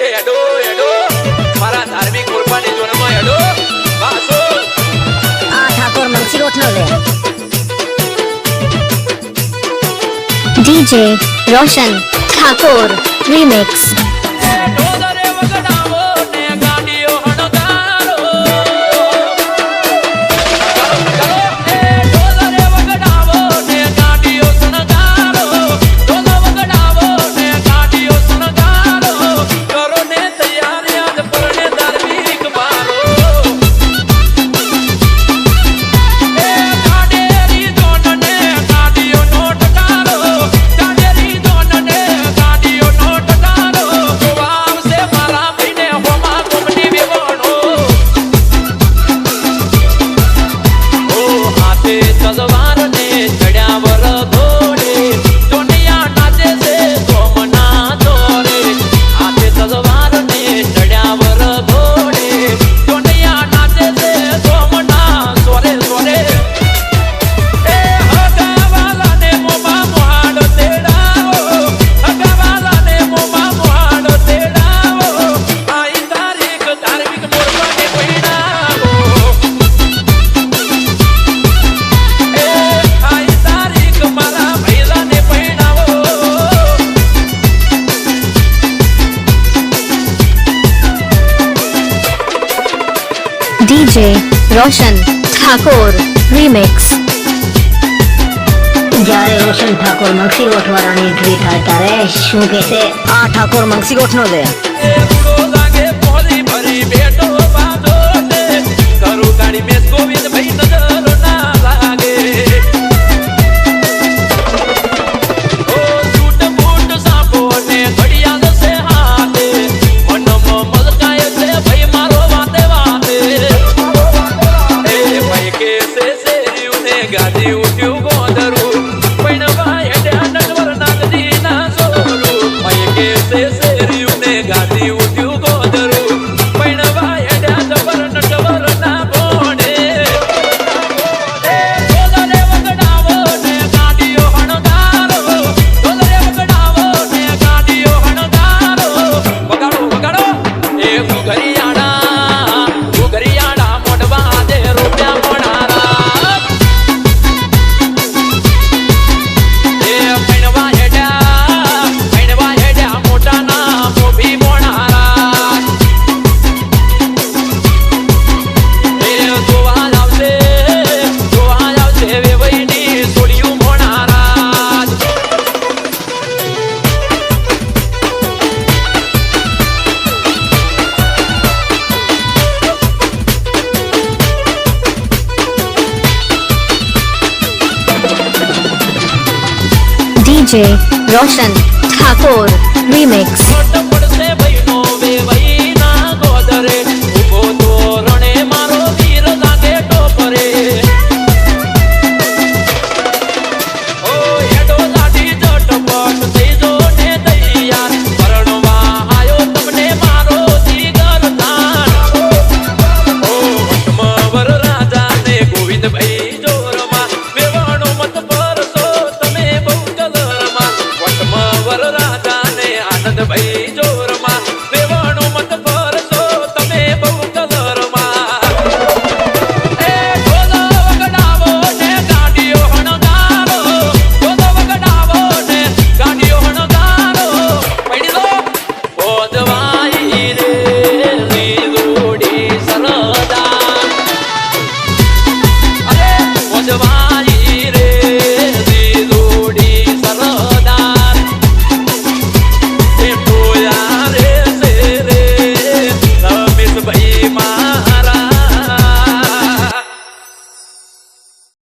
હેડો હેડો મારા ધાર્મિક મૂર્ખાની જોનમાં હેડો વાસો આ ઠાકોર મંગસી ગોઠનો લે DJ Roshan Thakur Remix. DJ Roshan Thakur Remix. જ્યારે રોશન ઠાકોર મંગસી ગોઠવાળાની એન્ટ્રી થાય ત્યારે શું કહેશે આ ઠાકોર મંગસી ગોઠનો લે ગાદી ઉઠ્યું ગોદરું પૈણવા હેડ્યા નટવર નાગજી ના સોરું મય કે શેરિયું ને ગાદી ઉઠ્યું ગોદરું પૈણવા હેડ્યા જબર નટવર ના બોડે ગોદરે વગડાવો ને ગાડીઓ હણગારો ગોદરે વગડાવો ને ગાડીઓ હણગારો વગાડો વગાડો એ ઘુઘરિયાણા મોઢવા દે રૂપિયા મોડારા DJ Roshan Thakur Remix.